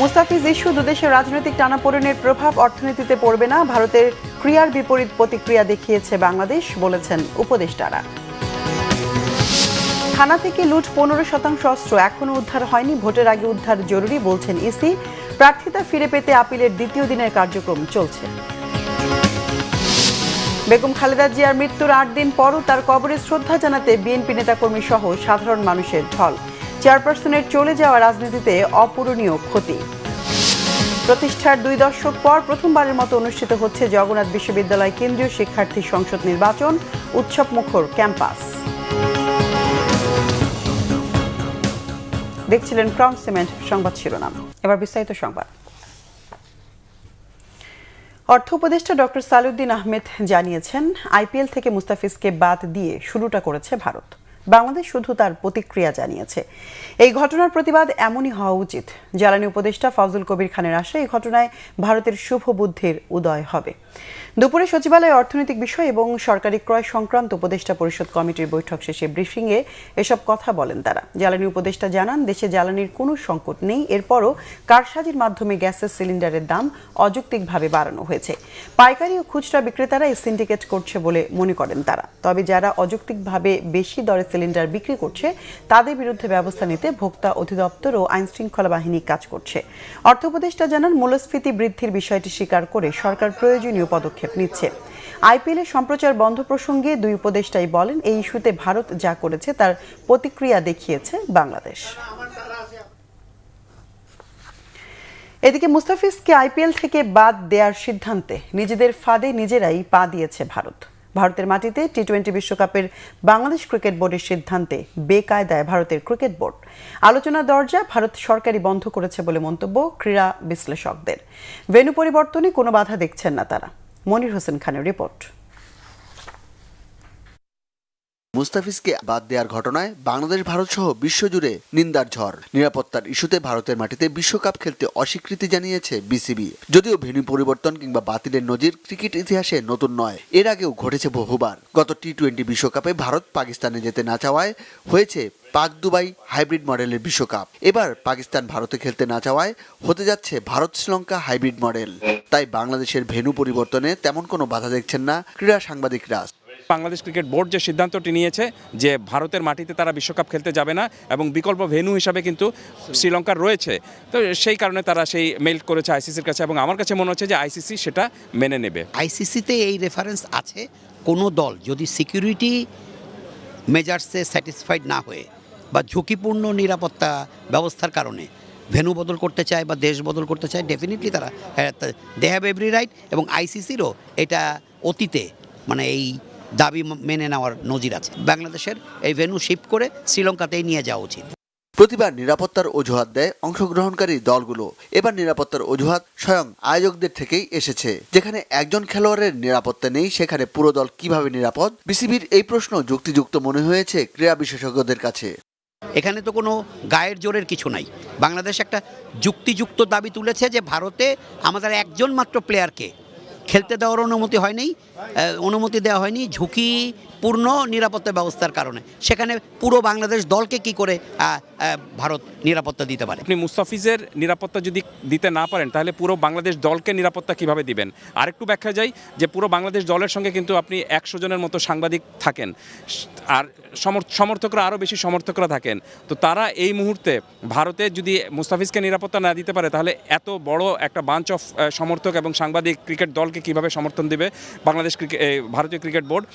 Mustafiz issue দুদেশের রাজনৈতিক টানাপোড়েনের প্রভাব অর্থনীতিতে পড়বে না, ভারতের ক্রিয়ার বিপরীত প্রতিক্রিয়া দেখিয়েছে বাংলাদেশ, বলেছেন উপদেষ্টারা। থানা থেকে লুট 15% অস্ত্র এখনও উদ্ধার হয়নি, ভোটের আগে উদ্ধার জরুরি, বলছেন ইসি। প্রার্থিতা ফিরে পেতে আপিলের দ্বিতীয় দিনের কার্যক্রম চলছে। বেগম খালেদা জিয়ার মৃত্যুর 8 দিন পরও তার কবরে শ্রদ্ধা জানাতে বিএনপি নেতাকর্মী সহ সাধারণ মানুষের ঢল। চেয়ারপারসনের চলে যাওয়া রাজনীতিতে অপূরণীয় ক্ষতি। প্রতিষ্ঠার 2 দশক পর প্রথমবারের মতো অনুষ্ঠিত হচ্ছে জগন্নাথ বিশ্ববিদ্যালয় কেন্দ্রীয় শিক্ষার্থী সংসদ নির্বাচন, উৎসবমুখর ক্যাম্পাস। দেখছিলেন ক্রাউন সিমেন্ট সংবাদ শিরোনাম, এবার বিস্তারিত সংবাদ। অর্থ উপদেষ্টা ডক্টর সালেউদ্দিন আহমেদ জানিয়েছেন, আইপিএল থেকে মুস্তাফিজকে বাদ দিয়ে শুরুটা করেছে ভারত। বাংলাদেশ শুধু তার প্রতিক্রিয়া জানিয়েছে। এই ঘটনার প্রতিবাদ এমনই হওয়া উচিত। জ্বালানি উপদেষ্টা ফজল কবির খানের আশা, এই ঘটনায় ভারতের শুভ বুদ্ধির উদয় হবে। দুপুরে সচিবালয়ে অর্থনৈতিক বিষয় এবং সরকারি ক্রয় সংক্রান্ত উপদেষ্টা পরিষদ কমিটির বৈঠক শেষে ব্রিফিংয়ে এসব কথা বলেন তারা। জ্বালানি উপদেষ্টা জানান, দেশে জ্বালানির কোনো সংকট নেই, এরপরও কারসাজির মাধ্যমে গ্যাসের সিলিন্ডারের দাম অযৌক্তিকভাবে বাড়ানো হয়েছে। পাইকারি ও খুচরা বিক্রেতারা এই সিন্ডিকেট করছে বলে মনে করেন তারা। তবে যারা অযৌক্তিকভাবে বেশি দরে সিলিন্ডার বিক্রি করছে তাদের বিরুদ্ধে ব্যবস্থা নিতে ভোক্তা অধিদপ্তর ও আইনশৃঙ্খলা বাহিনী কাজ করছে। অর্থ উপদেষ্টা জানান, মূল্যস্ফীতি বৃদ্ধির বিষয়টি স্বীকার করে সরকার প্রয়োজনীয় পদক্ষেপ নিচ্ছে। আইপিএল এর সম্প্রচার বন্ধ প্রসঙ্গে দুই উপদেষ্টাই বলেন, এই ইস্যুতে ভারত যা করেছে তার প্রতিক্রিয়া দেখিয়েছে বাংলাদেশ। এদিকে মুস্তাফিজকে আইপিএল থেকে বাদ দেওয়ার সিদ্ধান্তে নিজেদের ফাঁদে নিজেরাই পা দিয়েছে ভারত। ভারতের মাটিতে টি-20 বিশ্বকাপের বাংলাদেশ ক্রিকেট বোর্ডের সিদ্ধান্তে বেকায়দায় ভারতের ক্রিকেট বোর্ড। আলোচনার দরজা ভারত সরকারই বন্ধ করেছে বলে মন্তব্য ক্রীড়া বিশ্লেষকদের। ভেন্যু পরিবর্তনে কোনো বাধা দেখছেন না তারা। মনির হোসেন খানের রিপোর্ট। মুস্তাফিজকে বাদ দেওয়ার ঘটনায় বাংলাদেশ ভারত সহ বিশ্বজুড়ে নিন্দার ঝড়। নিরাপত্তার ইস্যুতে ভারতের মাটিতে বিশ্বকাপ খেলতে অস্বীকৃতি জানিয়েছে বিসিবি। যদিও ভেন্যু পরিবর্তন কিংবা বাতিলের নজির ক্রিকেট ইতিহাসে নতুন নয়, এর আগেও ঘটেছে বহুবার। গত টি-20 বিশ্বকাপে ভারত পাকিস্তানে যেতে না চাওয়ায় হয়েছে পাক দুবাই হাইব্রিড মডেলের বিশ্বকাপ। এবার পাকিস্তান ভারতে খেলতে না চাওয়ায় হতে যাচ্ছে ভারত শ্রীলঙ্কা হাইব্রিড মডেল। তাই বাংলাদেশের ভেন্যু পরিবর্তনে তেমন কোনো বাধা দেখছেন না ক্রীড়া সাংবাদিকরা। বাংলাদেশ ক্রিকেট বোর্ড যে সিদ্ধান্তটি নিয়েছে যে ভারতের মাটিতে তারা বিশ্বকাপ খেলতে যাবে না এবং বিকল্প ভেন্যু হিসাবে কিন্তু শ্রীলঙ্কার রয়েছে, তো সেই কারণে তারা সেই মেইল করেছে আইসিসির কাছে এবং আমার কাছে মনে হচ্ছে যে আইসিসি সেটা মেনে নেবে। আইসিসিতে এই রেফারেন্স আছে, কোনো দল যদি সিকিউরিটি মেজার্সে স্যাটিসফাইড না হয়ে বা ঝুঁকিপূর্ণ নিরাপত্তা ব্যবস্থার কারণে ভেন্যু বদল করতে চায় বা দেশ বদল করতে চায়, ডেফিনেটলি তারা দে হ্যাভ এভরি রাইট। এবং আইসিসিরও এটা অতীতে এই দাবি মেনে নেওয়ার নজির আছে। বাংলাদেশের এই ভেন্যু শিফট করে শ্রীলঙ্কাতেই নিয়ে যাওয়া উচিত। প্রতিবার নিরাপত্তার অজুহাত দেয় অংশগ্রহণকারী দলগুলো। এবার নিরাপত্তার অজুহাত স্বয়ং আয়োজকদের থেকেই এসেছে। যেখানে একজন খেলোয়াড়ের নিরাপত্তা নেই, সেখানে পুরো দল কিভাবে নিরাপদ? বিসিবির এই প্রশ্ন যুক্তিযুক্ত মনে হয়েছে ক্রীড়া বিশেষজ্ঞদের কাছে। এখানে তো কোনো গায়ের জোরের কিছু নাই। বাংলাদেশ একটা যুক্তিযুক্ত দাবি তুলেছে যে ভারতে আমাদের একজন মাত্র প্লেয়ারকে খেলতে দেওয়ার অনুমতি দেওয়া হয়নি ঝুঁকিপূর্ণ নিরাপত্তা ব্যবস্থার কারণে। সেখানে পুরো বাংলাদেশ দলকে কি করে ভারত নিরাপত্তা দিতে পারে? আপনি মুস্তাফিজের নিরাপত্তা যদি দিতে না পারেন তাহলে পুরো বাংলাদেশ দলকে নিরাপত্তা কিভাবে দিবেন? আরেকটু ব্যাখ্যা যাই যে পুরো বাংলাদেশ দলের সঙ্গে কিন্তু আপনি 100 জনের মতো সাংবাদিক থাকেন আর সমর্থকরা আরও বেশি সমর্থকরা থাকেন। তো তারা এই মুহূর্তে ভারতে যদি মুস্তাফিজকে নিরাপত্তা না দিতে পারে তাহলে এত বড় একটা বাঞ্চ অফ সমর্থক এবং সাংবাদিক ক্রিকেট দলকে কিভাবে সমর্থন দেবে ভারতীয় ক্রিকেট বোর্ড?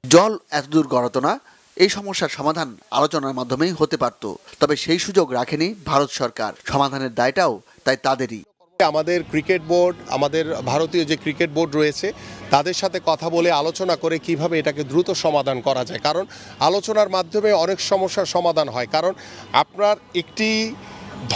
জল এতদূর গড়াতো না, এই সমস্যার সমাধান আলোচনার মাধ্যমেই হতে পারত। তবে সেই সুযোগ রাখেনি ভারত সরকার। সমাধানের দায়টাও তাই তাদেরই। আমাদের ক্রিকেট বোর্ড, আমাদের ভারতীয় যে ক্রিকেট বোর্ড রয়েছে তাদের সাথে কথা বলে আলোচনা করে কিভাবে এটাকে দ্রুত সমাধান করা যায়। কারণ আলোচনার মাধ্যমে অনেক সমস্যার সমাধান হয়। কারণ আপনার একটি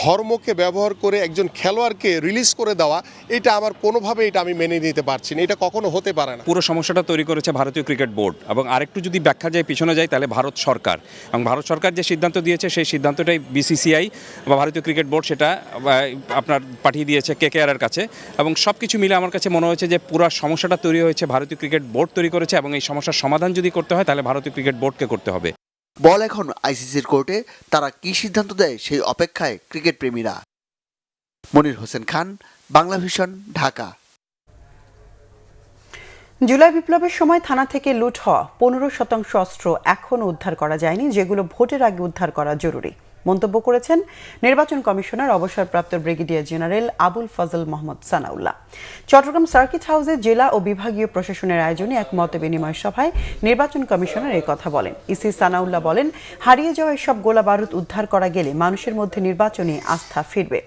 ধর্মকে ব্যবহার করে একজন খেলোয়াড়কে রিলিজ করে দেওয়া, এটা আমার কোনোভাবে এটা আমি মেনে নিতে পারছি না, এটা কখনো হতে পারে না। পুরো সমস্যাটা তৈরি করেছে ভারতীয় ক্রিকেট বোর্ড। এবং আরেকটু যদি ব্যাখ্যা যায় পিছনে যায় তাহলে ভারত সরকার এবং ভারত সরকার যে সিদ্ধান্ত দিয়েছে সেই সিদ্ধান্তটাই বিসিসিআই বা ভারতীয় ক্রিকেট বোর্ড সেটা আপনার পাঠিয়ে দিয়েছে কেকেআরের কাছে। এবং সব কিছু মিলে আমার কাছে মনে হয়েছে যে পুরো সমস্যাটা তৈরি হয়েছে ভারতীয় ক্রিকেট বোর্ড তৈরি করেছে এবং এই সমস্যার সমাধান যদি করতে হয় তাহলে ভারতীয় ক্রিকেট বোর্ডকে করতে হবে। বল এখন আইসিসির কোর্টে, তারা কি সিদ্ধান্ত দেয় সেই অপেক্ষায় ক্রিকেট প্রেমীরা। মনির হোসেন খান, বাংলা ভিশন, ঢাকা। জুলাই বিপ্লবের সময় থানা থেকে লুট হওয়া 15% অস্ত্র এখনও উদ্ধার করা যায়নি, যেগুলো ভোটের আগে উদ্ধার করা জরুরি মন্তব্য করেছেন নির্বাচন কমিশনার অবসরপ্রাপ্ত brigadier general Abul Fazal Mohammad Sanaullah. Chattogram circuit হাউসে জেলা ও বিভাগীয় প্রশাসনের আয়োজনে এক মতবিনিময় সভায় নির্বাচন কমিশনার এই কথা বলেন। ইসি সানাউল্লাহ বলেন, হারিয়ে যাওয়া এসব গোলা বারুদ উদ্ধার করা গেলে মানুষের মধ্যে নির্বাচনে আস্থা ফিরবে।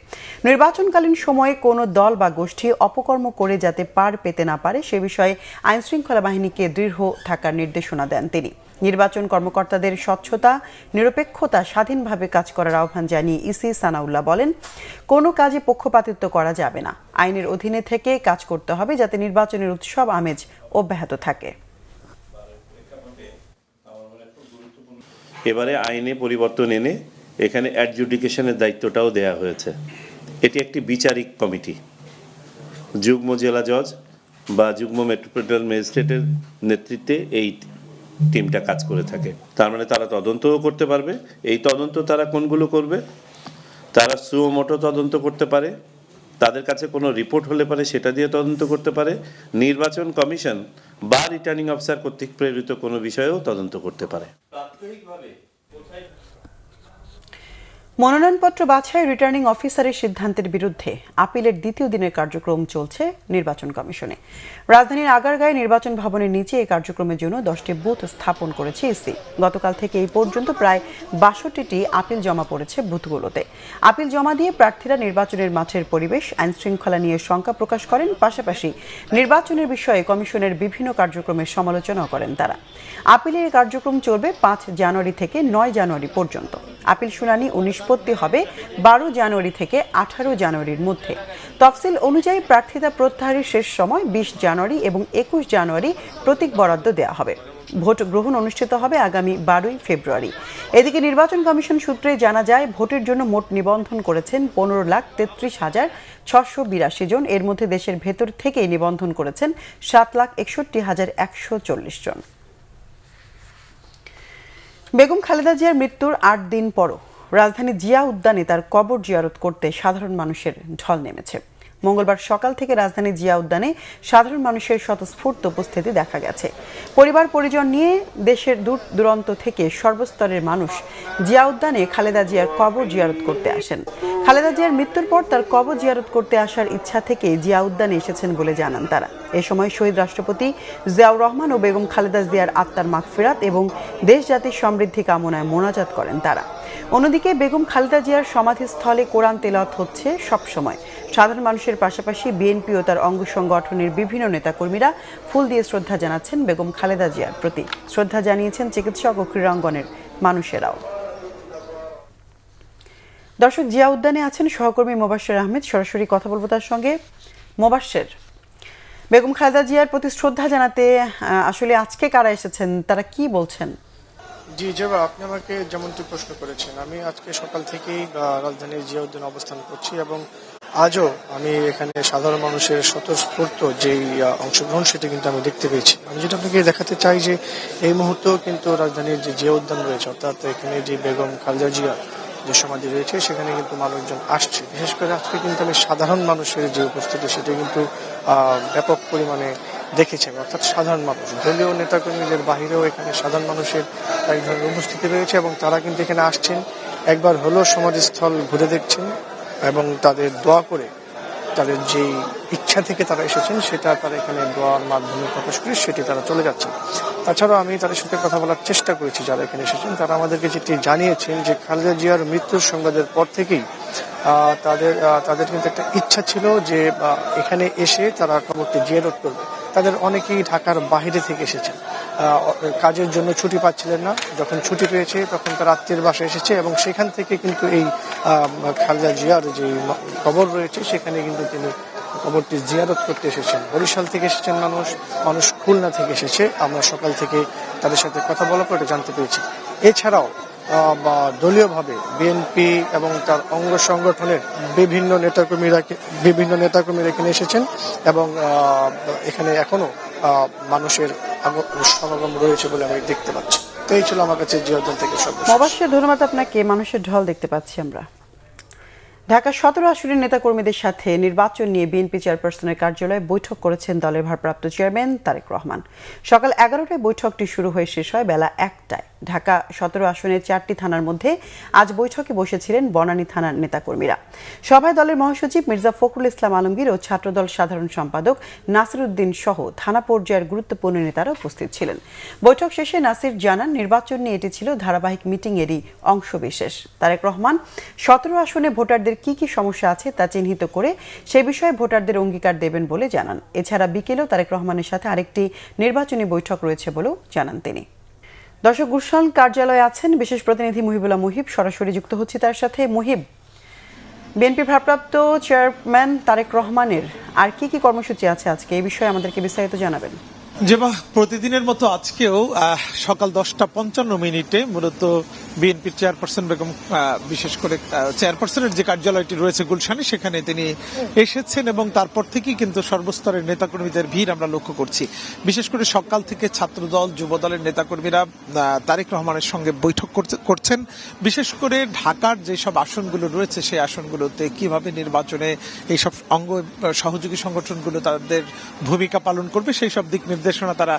নির্বাচনকালীন সময়ে কোনো দল বা গোষ্ঠী অপকর্ম করে যাতে পার পেতে না পারে সে বিষয়ে আইনশৃঙ্খলা বাহিনীকে দৃঢ় থাকার নির্দেশনা দেন তিনি। নির্বাচন কর্মকর্তাদের স্বচ্ছতা, নিরপেক্ষতা, স্বাধীনভাবে কাজ করার আহ্বান জানিয়ে ইসি সানাউল্লাহ বলেন, কোনো কাজে পক্ষপাতিত্ব করা যাবে না, আইনের অধীনে থেকে কাজ করতে হবে যাতে নির্বাচনের উৎসব আমেজ অব্যাহত থাকে। এবারে আইনে পরিবর্তন এনে এখানে অ্যাডজুডিকেশনের দায়িত্বটাও দেয়া হয়েছে। এটি একটি বিচারিক কমিটি, যুগ্ম জেলা জজ বা যুগ্ম মেট্রোপলিটন ম্যাজিস্ট্রেটের নেতৃত্বে এই টিমটা কাজ করে থাকে। তার মানে তারা তদন্তও করতে পারবে। এই তদন্ত তারা কোনগুলো করবে? তারা সুমোটো তদন্ত করতে পারে, তাদের কাছে কোনো রিপোর্ট হলে পারে সেটা দিয়ে তদন্ত করতে পারে, নির্বাচন কমিশন বা রিটার্নিং অফিসার কর্তৃক প্রেরিত কোনো বিষয়েও তদন্ত করতে পারে। মনোনয়নপত্র বাছাই রিটার্নিং অফিসারের সিদ্ধান্তের বিরুদ্ধে আপিলের দ্বিতীয় দিনের কার্যক্রম চলছে নির্বাচন কমিশনে। রাজধানীর আগারগাঁয়ে নির্বাচন ভবনের নিচে এই কার্যক্রমের জন্য 10টি বুথ স্থাপন করেছে ইসি। গতকাল থেকে এই পর্যন্ত প্রায় 62টি আপিল জমা পড়েছে বুথগুলোতে। আপিল জমা দিয়ে প্রার্থীরা নির্বাচনের মাঠের পরিবেশ, আইন শৃঙ্খলা নিয়ে শঙ্কা প্রকাশ করেন। পাশাপাশি নির্বাচনের বিষয়ে কমিশনের বিভিন্ন কার্যক্রমের সমালোচনা করেন তারা। আপিলের কার্যক্রম চলবে 5 জানুয়ারি থেকে 9 জানুয়ারি পর্যন্ত। আপিল শুনানি ও নিষ্পত্তি হবে 12 জানুয়ারি থেকে 18 জানুয়ারির মধ্যে। তফসিল অনুযায়ী প্রার্থিতা প্রত্যাহারের শেষ সময় 20 জানুয়ারি এবং 21 জানুয়ারি প্রতীক বরাদ্দ দেওয়া হবে। ভোট গ্রহণ অনুষ্ঠিত হবে আগামী 12 ফেব্রুয়ারি। এদিকে নির্বাচন কমিশন সূত্রে জানা যায়, ভোটের জন্য মোট নিবন্ধন করেছেন 15,33,682 জন। এর মধ্যে দেশের ভেতর থেকেই নিবন্ধন করেছেন 7,61,140 জন। বেগম খালেদা জিয়ার মৃত্যুর 8 দিন পরও রাজধানী জিয়া উদ্যানে তার কবর জিয়ারত করতে সাধারণ মানুষের ঢল নেমেছে। মঙ্গলবার সকাল থেকে রাজধানী জিয়া উদ্যানে সাধারণ মানুষের স্বতঃস্ফূর্ত উপস্থিতি দেখা গেছে। পরিবার পরিজন নিয়ে দেশের দূর দূরান্ত থেকে সর্বস্তরের মানুষ জিয়া উদ্যানে খালেদা জিয়ার কবর জিয়ারত করতে আসেন। খালেদা জিয়ার মৃত্যুর পর তার কবর জিয়ারত করতে আসার ইচ্ছা থেকে জিয়া উদ্যানে এসেছেন বলে জানান তারা। এ সময় শহীদ রাষ্ট্রপতি জিয়াউর রহমান ও বেগম খালেদা জিয়ার আত্মার মাগফিরাত এবং দেশ জাতির সমৃদ্ধি কামনায় মোনাজাত করেন তারা। অন্যদিকে বেগম খালেদা জিয়ার সমাধিস্থলে কোরআন তেলাওয়াত হচ্ছে সবসময়। সাধারণ মানুষের পাশাপাশি বিএনপি ও তার অঙ্গ সংগঠনের বিভিন্ন নেতাকর্মীরা ফুল দিয়ে শ্রদ্ধা জানাচ্ছেন বেগম খালেদা জিয়ার প্রতি। শ্রদ্ধা জানিয়েছেন চিকিৎসক ও ক্রীড়াঙ্গনের মানুষেরাও। দর্শক, জিয়া উদ্যানে আছেন সহকর্মী মোবাশ্বের আহমেদ, সরাসরি কথা বলবো তার সঙ্গে। মোবাশ্বের, বেগম খালেদা জিয়ার প্রতি শ্রদ্ধা জানাতে আসলে আজকে কারা এসেছেন, তারা কি বলছেন? জি জবা, আপনি আমাকে যেমনটি প্রশ্ন করেছেন, আমি আজকে সকাল থেকেই রাজধানীর জিয়া উদ্যানে অবস্থান করছি এবং আজও আমি এখানে সাধারণ মানুষের স্বতঃস্ফূর্ত যেই অংশগ্রহণ সেটা কিন্তু আমি দেখতে পেয়েছি। আমি যেটা আপনাকে দেখাতে চাই যে এই মুহূর্তেও কিন্তু রাজধানীর যে জিয়া উদ্যান রয়েছে, অর্থাৎ এখানে যে বেগম খালেদা জিয়া যে সমাধি রয়েছে সেখানে কিন্তু মানুষজন আসছে। বিশেষ করে আজকে কিন্তু আমি সাধারণ মানুষের যে উপস্থিতি সেটা কিন্তু ব্যাপক পরিমাণে দেখেছি, অর্থাৎ সাধারণ মানুষ, দলীয় নেতাকর্মীদের বাহিরেও এখানে সাধারণ মানুষের এক ধরনের উপস্থিতি রয়েছে এবং তারা কিন্তু এখানে আসছেন, একবার হলো সমাধিস্থল ঘুরে দেখছেন এবং তাদের দোয়া করে তাদের যেই ইচ্ছা থেকে তারা এসেছেন সেটা তারা এখানে দোয়ার মাধ্যমে প্রকাশ করে সেটি তারা চলে যাচ্ছেন। তাছাড়াও আমি তাদের সাথে কথা বলার চেষ্টা করেছি, যারা এখানে এসেছেন তারা আমাদেরকে যেটি জানিয়েছেন যে খালেদা জিয়ার মৃত্যুর সংবাদের পর থেকেই তাদের কিন্তু একটা ইচ্ছা ছিল যে এখানে এসে তারা কবরটি জিয়ারত করবে। তাদের অনেকেই ঢাকার বাইরে থেকে এসেছেন, কাজের জন্য ছুটি পাচ্ছিলেন না, যখন ছুটি পেয়েছে তখন তার আত্মীয়ের বাসায় এসেছে এবং সেখান থেকে কিন্তু এই খালেদা জিয়ার যে কবর রয়েছে সেখানে কিন্তু তিনি কবরটি জিয়ারত করতে এসেছেন। বরিশাল থেকে এসেছেন মানুষ খুলনা থেকে এসেছে। আমরা সকাল থেকে তাদের সাথে কথা বলার পর জানতে পেরেছি। এছাড়াও দলীয়ভাবে বিএনপি এবং তার অঙ্গ সংগঠনের বিভিন্ন নেতাকর্মীরা এখানে এসেছেন এবং এখানে এখনো মানুষের সমাগম রয়েছে বলে আমি দেখতে পাচ্ছি। তো এই ছিল আমার কাছে জিয়া উদ্যান থেকে সব। অবশ্যই ধন্যবাদ আপনাকে। মানুষের ঢল দেখতে পাচ্ছি আমরা। ঢাকা 17 আসনের নেতাকর্মীদের সাথে নির্বাচন নিয়ে বিএনপি চেয়ারপারসনের কার্যালয়ে বৈঠক করেছেন দলের ভারপ্রাপ্ত চেয়ারম্যান তারেক রহমান। সকাল 11টায় বৈঠকটি শুরু হয়ে শেষ হয় বেলা 1টায়। ঢাকা 17 আসনের 4টি থানার মধ্যে আজ বৈঠকে বসেছিলেন বনানী থানার নেতাকর্মীরা। সভায় দলের মহাসচিব মির্জা ফখরুল ইসলাম আলমগীর ও ছাত্রদল সাধারণ সম্পাদক নাসির উদ্দিন সহ থানা পর্যায়ের গুরুত্বপূর্ণ নেতারা উপস্থিত ছিলেন। বৈঠক শেষে নাসির জানান, নির্বাচন নিয়ে এটি ছিল ধারাবাহিক মিটিংয়েরই অংশবিশেষ। তারেক রহমান 17 আসনে ভোটারদের কি কি সমস্যা আছে তা চিহ্নিত করে সে বিষয়ে ভোটারদের অঙ্গীকার দেবেন বলে জানান। এছাড়া বিকেলেও তারেক রহমানের সাথে আরেকটি নির্বাচনী বৈঠক রয়েছে বলেও জানান তিনি। দর্শক, গুলশান কার্যালয়ে আছেন বিশেষ প্রতিনিধি মুহিবুল্লাহ মুহিব, সরাসরি যুক্ত হচ্ছে তার সাথে। মুহিব, বিএনপি ভারপ্রাপ্ত চেয়ারম্যান তারেক রহমানের আর কি কি কর্মসূচি আছে আজকে, এই বিষয়ে আমাদেরকে বিস্তারিত জানাবেন। যেবা প্রতিদিনের মতো আজকেও সকাল 10:55 মূলত বিএনপির চেয়ারপারসন বেগম, বিশেষ করে চেয়ারপারসনের যে কার্যালয়টি রয়েছে গুলশানে, সেখানে তিনি এসেছেন এবং তারপর থেকেই কিন্তু সর্বস্তরের নেতাকর্মীদের ভিড় আমরা লক্ষ্য করছি। বিশেষ করে সকাল থেকে ছাত্রদল, যুবদলের নেতাকর্মীরা তারেক রহমানের সঙ্গে বৈঠক করছেন। বিশেষ করে ঢাকার যেসব আসনগুলো রয়েছে সেই আসনগুলোতে কিভাবে নির্বাচনে এইসব অঙ্গ সহযোগী সংগঠনগুলো তাদের ভূমিকা পালন করবে সেই সব দিক নির্দেশনা তারা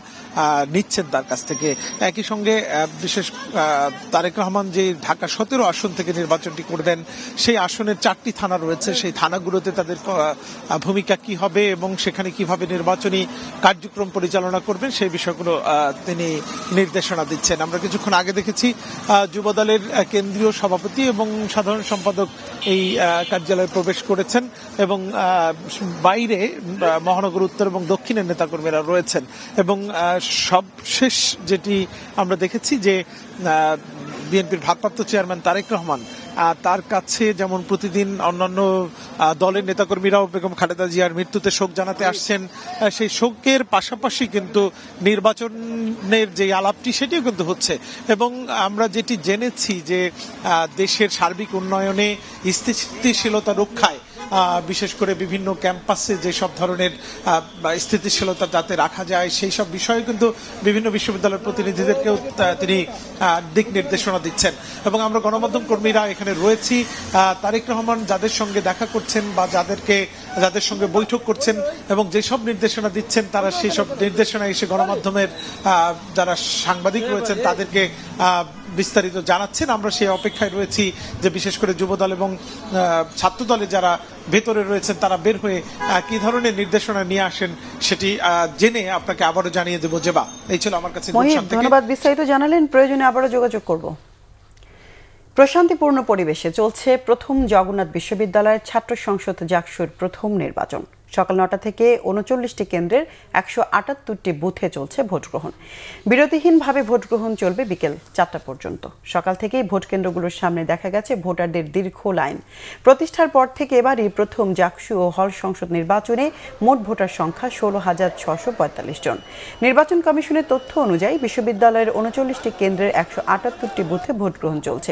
নিচ্ছেন তার কাছ থেকে। একই সঙ্গে বিশেষ তারেক রহমান যে ঢাকা 17 আসন থেকে নির্বাচনটি করবেন, সেই আসনের 4টি থানা রয়েছে, সেই থানাগুলোতে তাদের ভূমিকা কি হবে এবং সেখানে কিভাবে নির্বাচনী কার্যক্রম পরিচালনা করবেন সেই বিষয়গুলো তিনি নির্দেশনা দিচ্ছেন। আমরা কিছুক্ষণ আগে দেখেছি যুবদলের কেন্দ্রীয় সভাপতি এবং সাধারণ সম্পাদক এই কার্যালয়ে প্রবেশ করেছেন এবং বাইরে মহানগর উত্তর এবং দক্ষিণের নেতাকর্মীরা রয়েছেন। এবং সবশেষ যেটি আমরা দেখেছি যে বিএনপির ভারপ্রাপ্ত চেয়ারম্যান তারেক রহমান, তার কাছে যেমন প্রতিদিন অন্যান্য দলের নেতাকর্মীরাও বেগম খালেদা জিয়ার মৃত্যুতে শোক জানাতে আসছেন, সেই শোকের পাশাপাশি কিন্তু নির্বাচনের যে আলাপটি সেটিও কিন্তু হচ্ছে। এবং আমরা যেটি জেনেছি যে দেশের সার্বিক উন্নয়নে স্থিতিশীলতা রক্ষায় বিশেষ করে বিভিন্ন ক্যাম্পাসে যেসব ধরনের স্থিতিশীলতা যাতে রাখা যায় সেই সব বিষয়ে কিন্তু বিভিন্ন বিশ্ববিদ্যালয়ের প্রতিনিধিদেরকেও তিনি দিক নির্দেশনা দিচ্ছেন। এবং আমরা গণমাধ্যম কর্মীরা এখানে রয়েছি, তারেক রহমান যাদের সঙ্গে দেখা করছেন বা যাদের সঙ্গে বৈঠক করছেন এবং যেসব নির্দেশনা দিচ্ছেন তারা সেই সব নির্দেশনা এসে গণমাধ্যমের যারা সাংবাদিক রয়েছেন তাদেরকে বিস্তারিত জানাচ্ছেন। আমরা সেই অপেক্ষায় রয়েছি যে বিশেষ করে যুবদল এবং ছাত্রদলে যারা ভেতরে রয়েছেন তারা বের হয়ে কি ধরনের নির্দেশনা নিয়ে আসেন সেটি জেনে আপনাকে আবারও জানিয়ে দেবো। যেবা, এই ছিল আমার কাছে। ধন্যবাদ, বিস্তারিত জানালেন। প্রয়োজনে আবারও যোগাযোগ করব। প্রশান্তিপূর্ণ পরিবেশে চলছে প্রথম জগন্নাথ বিশ্ববিদ্যালয়ের ছাত্র সংসদ জাকসুর প্রথম নির্বাচন। সকাল 9টা থেকে 39টি কেন্দ্রের 178টি বুথে চলছে ভোট গ্রহণ। বিরতিহীনভাবে ভোট গ্রহণ চলবে বিকেল 4টা পর্যন্ত। সকাল থেকেই ভোট কেন্দ্রগুলোর সামনে দেখা গেছে ভোটারদের দীর্ঘ লাইন। প্রতিষ্ঠার পর থেকে এবারই প্রথম জাকসু ও হল সংসদ নির্বাচনে মোট ভোটার সংখ্যা 16,645 জন। নির্বাচন কমিশনের তথ্য অনুযায়ী বিশ্ববিদ্যালয়ের 39টি কেন্দ্রের 178টি বুথে ভোট গ্রহণ চলছে।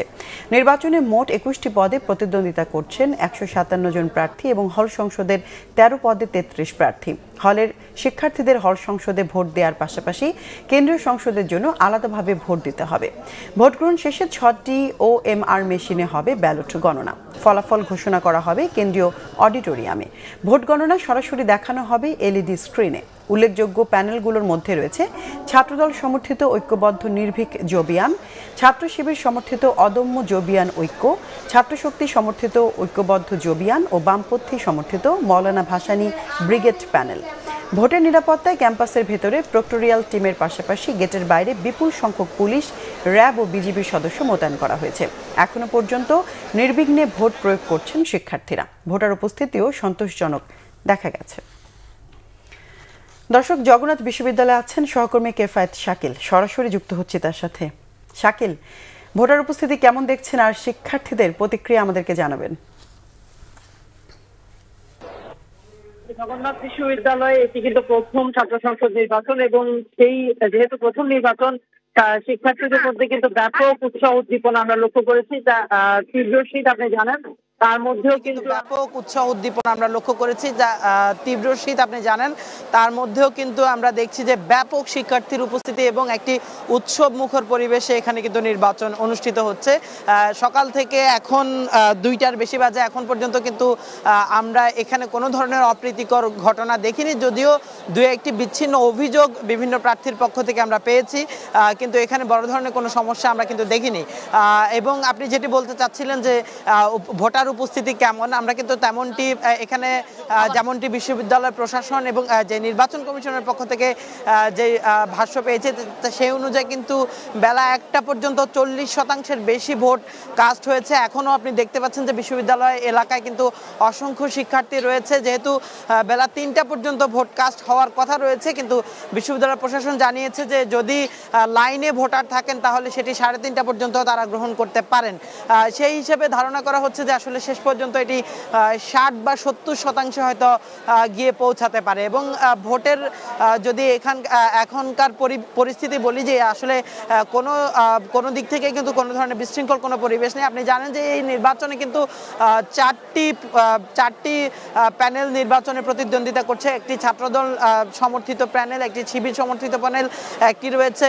নির্বাচনে মোট 21টি পদে প্রতিদ্বন্দ্বিতা করছেন 157 জন প্রার্থী এবং হল সংসদের 13 পদে 33 প্রার্থী। হলের শিক্ষার্থীদের হল সংসদে ভোট দেওয়ার পাশাপাশি কেন্দ্রীয় সংসদের জন্য আলাদাভাবে ভোট দিতে হবে। ভোট গ্রহণ শেষে 6টি OMR মেশিনে হবে ব্যালট গণনা। ফলাফল ঘোষণা করা হবে কেন্দ্রীয় অডিটোরিয়ামে। ভোট গণনা সরাসরি দেখানো হবে LED স্ক্রিনে। উল্লেখযোগ্য প্যানেলগুলোর মধ্যে রয়েছে ছাত্রদল সমর্থিত ঐক্যবদ্ধ নির্ভীক জবিয়ান, ছাত্র শিবির সমর্থিত অদম্য জবিয়ান ঐক্য, ছাত্রশক্তি সমর্থিত ঐক্যবদ্ধ জবিয়ান ও বামপন্থী সমর্থিত মৌলানা ভাসানী ব্রিগেড প্যানেল। ভোটের নিরাপত্তায় ক্যাম্পাসের ভেতরে প্রক্টোরিয়াল টিমের পাশাপাশি গেটের বাইরে বিপুল সংখ্যক পুলিশ, র্যাব ও বিজিবির সদস্য মোতায়েন করা হয়েছে। এখনো পর্যন্ত নির্বিঘ্নে ভোট প্রয়োগ করছেন শিক্ষার্থীরা। ভোটার উপস্থিতিও সন্তোষজনক দেখা গেছে। দর্শক, জগন্নাথ বিশ্ববিদ্যালয়ে আছেন সহকর্মী কেফায়েত শাকিল, সরাসরি যুক্ত হচ্ছে তার সাথে। শাকিল, ভোটার উপস্থিতি কেমন দেখছেন আর শিক্ষার্থীদের প্রতিক্রিয়া আমাদেরকে জানাবেন। জগন্নাথ বিশ্ববিদ্যালয়ে এটি কিন্তু প্রথম ছাত্র সংসদ নির্বাচন এবং সেই যেহেতু প্রথম নির্বাচন শিক্ষার্থীদের মধ্যে কিন্তু ব্যাপক উৎসাহ উদ্দীপনা আমরা লক্ষ্য করেছি। তীব্র শীত আপনি জানেন, তার মধ্যেও কিন্তু কিন্তু ব্যাপক উৎসাহ উদ্দীপনা আমরা লক্ষ্য করেছি, যা তীব্র শীত আপনি জানেন, তার মধ্যেও কিন্তু আমরা দেখছি যে ব্যাপক শিক্ষার্থীর উপস্থিতি এবং একটি উৎসব মুখর পরিবেশে এখানে কিন্তু নির্বাচন অনুষ্ঠিত হচ্ছে। সকাল থেকে এখন 2টার বেশি বাজে, এখন পর্যন্ত কিন্তু আমরা এখানে কোনো ধরনের অপ্রীতিকর ঘটনা দেখিনি, যদিও দুই একটি বিচ্ছিন্ন অভিযোগ বিভিন্ন প্রার্থীর পক্ষ থেকে আমরা পেয়েছি, কিন্তু এখানে বড় ধরনের কোনো সমস্যা আমরা কিন্তু দেখিনি। এবং আপনি যেটি বলতে চাচ্ছিলেন যে ভোটার উপস্থিতি কেমন, আমরা কিন্তু তেমনটি এখানে যেমনটি বিশ্ববিদ্যালয় প্রশাসন এবং যে নির্বাচন কমিশনের পক্ষ থেকে যে ভাষ্য পেয়েছে সেই অনুযায়ী কিন্তু বেলা 1টা পর্যন্ত 40% বেশি ভোট কাস্ট হয়েছে। এখনও আপনি দেখতে পাচ্ছেন যে বিশ্ববিদ্যালয় এলাকায় কিন্তু অসংখ্য শিক্ষার্থী রয়েছে, যেহেতু বেলা 3টা পর্যন্ত ভোট কাস্ট হওয়ার কথা রয়েছে, কিন্তু বিশ্ববিদ্যালয় প্রশাসন জানিয়েছে যে যদি লাইনে ভোটার থাকেন তাহলে সেটি 3:30টা পর্যন্ত তারা গ্রহণ করতে পারেন। সেই হিসেবে ধারণা করা হচ্ছে যে আসলে শেষ পর্যন্ত এটি 60 বা 70% হয়তো গিয়ে পৌঁছাতে পারে। এবং ভোটের যদি এখনকার পরিস্থিতি বলি যে আসলে কোনো দিক থেকে কিন্তু কোনো ধরনের বিশৃঙ্খল কোনো পরিবেশ নেই। আপনি জানেন যে এই নির্বাচনে কিন্তু চারটি প্যানেল নির্বাচনে প্রতিদ্বন্দ্বিতা করছে। একটি ছাত্রদল সমর্থিত প্যানেল, একটি শিবির সমর্থিত প্যানেল, একটি রয়েছে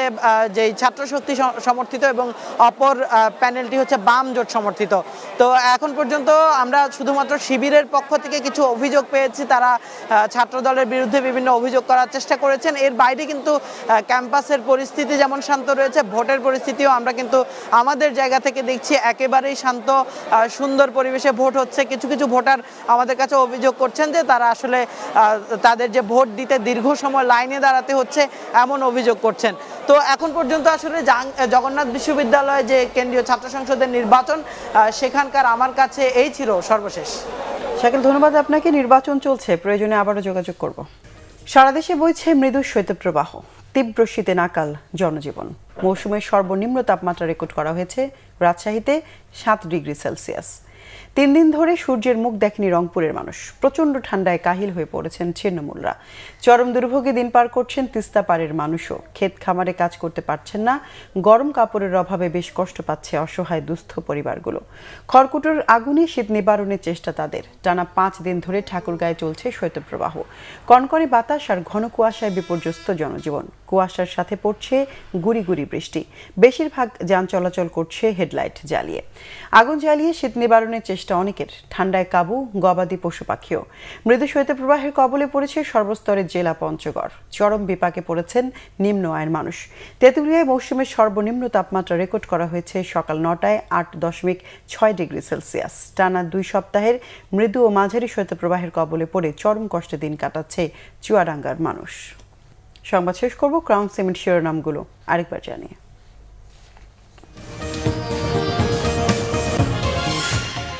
যে ছাত্রশক্তি সমর্থিত এবং অপর প্যানেলটি হচ্ছে বাম জোট সমর্থিত। তো এখন পর্যন্ত আমরা শুধুমাত্র শিবিরের পক্ষ থেকে কিছু অভিযোগ পেয়েছি, তারা ছাত্রদলের বিরুদ্ধে বিভিন্ন অভিযোগ করার চেষ্টা করেছেন। এর বাইরে কিন্তু ক্যাম্পাসের পরিস্থিতি যেমন শান্ত রয়েছে, ভোটের পরিস্থিতিও আমরা কিন্তু আমাদের জায়গা থেকে দেখছি একেবারেই শান্ত, সুন্দর পরিবেশে ভোট হচ্ছে। কিছু কিছু ভোটার আমাদের কাছে অভিযোগ করছেন যে তারা আসলে তাদের যে ভোট দিতে দীর্ঘ সময় লাইনে দাঁড়াতে হচ্ছে এমন অভিযোগ করছেন। তো এখন পর্যন্ত আসলে জগন্নাথ বিশ্ববিদ্যালয়ে যে কেন্দ্রীয় ছাত্র সংসদের নির্বাচন, সেখানকার আমার কাছে এই ছিল সর্বশেষ। শাকিল, ধন্যবাদ আপনাকে। নির্বাচন চলছে, প্রয়োজনে আবারও যোগাযোগ করব। সারা দেশে বইছে মৃদু শৈত্যপ্রবাহ, তীব্র শীতে নাকাল জনজীবন। মৌসুমের সর্বনিম্ন তাপমাত্রা রেকর্ড করা হয়েছে রাজশাহীতে 7 ডিগ্রি সেলসিয়াস। 3 দিন ধরে সূর্যের মুখ দেখেনি রংপুরের মানুষ। প্রচণ্ড ঠান্ডায় কাহিল হয়ে পড়েছেন ছিন্নমূলরা। চরম দুর্ভোগে দিন পার করছেন তিস্তা পাড়ের মানুষও। ক্ষেত খামারে কাজ করতে পারছেন না, গরম কাপড়ের অভাবে বেশ কষ্ট পাচ্ছে অসহায় দুস্থ পরিবারগুলো। খড়কুটোর আগুনে শীত নিবারণের চেষ্টা তাদের। টানা 5 দিন ধরে ঠাকুরগাঁয়ে চলছে শৈত্যপ্রবাহ। কনকনে বাতাস আর ঘন কুয়াশায় বিপর্যস্ত জনজীবন। কুয়াশার সাথে পড়ছে গুড়ি গুড়ি বৃষ্টি। বেশিরভাগ যান চলাচল করছে হেডলাইট জ্বালিয়ে। আগুন জ্বালিয়ে শীত নিবারণের চেষ্টা অনেকের। ঠান্ডায় কাবু গবাদি পশু পাখিও। মৃদু শৈত্যপ্রবাহের কবলে পড়েছে সর্বস্তরের জেলা পঞ্চগড়। চরম বিপাকে পড়েছেন নিম্ন আয়ের মানুষ। তেঁতুলিয়ায় মৌসুমের সর্বনিম্ন তাপমাত্রা রেকর্ড করা হয়েছে সকাল 9টায় 8.6 ডিগ্রি সেলসিয়াস। টানা 2 সপ্তাহের মৃদু ও মাঝারি শৈত্যপ্রবাহের কবলে পড়ে চরম কষ্টে দিন কাটাচ্ছে চুয়াডাঙ্গার মানুষ। সংবাদ শেষ করব ক্রাউন সিমেন্ট শিরোনামগুলো আরেকবার জানিয়ে।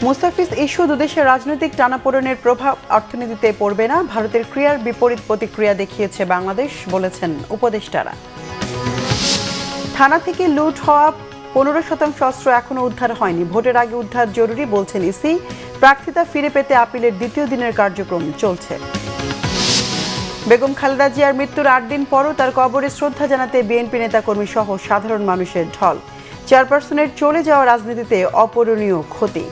মুস্তাফিজ ইস্যু দুদেশের রাজনৈতিক টানাপোড়েনের প্রভাব অর্থনীতিতে পড়বে না। ভারতের ক্রিয়ার বিপরীত প্রতিক্রিয়া দেখিয়েছে বাংলাদেশ, বলেছেন উপদেষ্টারা। থানা থেকে লুট হওয়া 15% অস্ত্র এখনো উদ্ধার হয়নি। ভোটের আগে উদ্ধার জরুরি, বলছেন ইসি। প্রার্থিতা ফিরে পেতে আপিলের 2য় দিনের কার্যক্রম চলছে। বেগম খালেদা জিয়ার মৃত্যুর 8 দিন পরও তার কবরে শ্রদ্ধা জানাতে বিএনপি নেতাকর্মী সহ সাধারণ মানুষের ঢল। চেয়ারপারসনের চলে যাওয়া রাজনীতিতে অপূরণীয় ক্ষতি।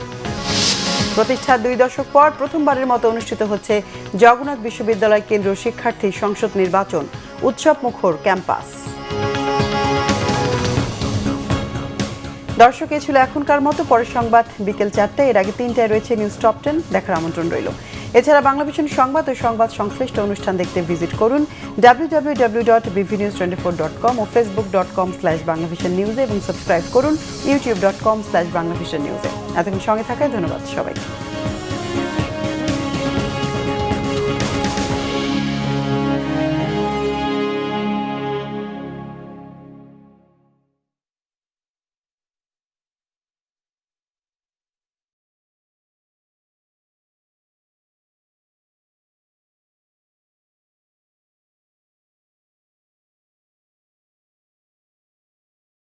প্রতিষ্ঠার 2 দশক পর প্রথমবারের মতো অনুষ্ঠিত হচ্ছে জগন্নাথ বিশ্ববিদ্যালয় কেন্দ্রীয় শিক্ষার্থী সংসদ নির্বাচন। উৎসব মুখর ক্যাম্পাস। দর্শক, এ ছিল এখনকার মতো। পরের সংবাদ বিকেল 4টায়। এর আগে 3টায় রয়েছে নিউজ টপ 10 দেখার আমন্ত্রণ রইল। এছাড়া বাংলাভিশন সংবাদ ও সংবাদ সংশ্লিষ্ট অনুষ্ঠান দেখতে ভিজিট করুন www.bvnews24.com ও facebook.com/banglavisionnews এবং সাবস্ক্রাইব করুন youtube.com/banglavisionnews। এতক্ষণ সঙ্গে থাকায় ধন্যবাদ সবাইকে।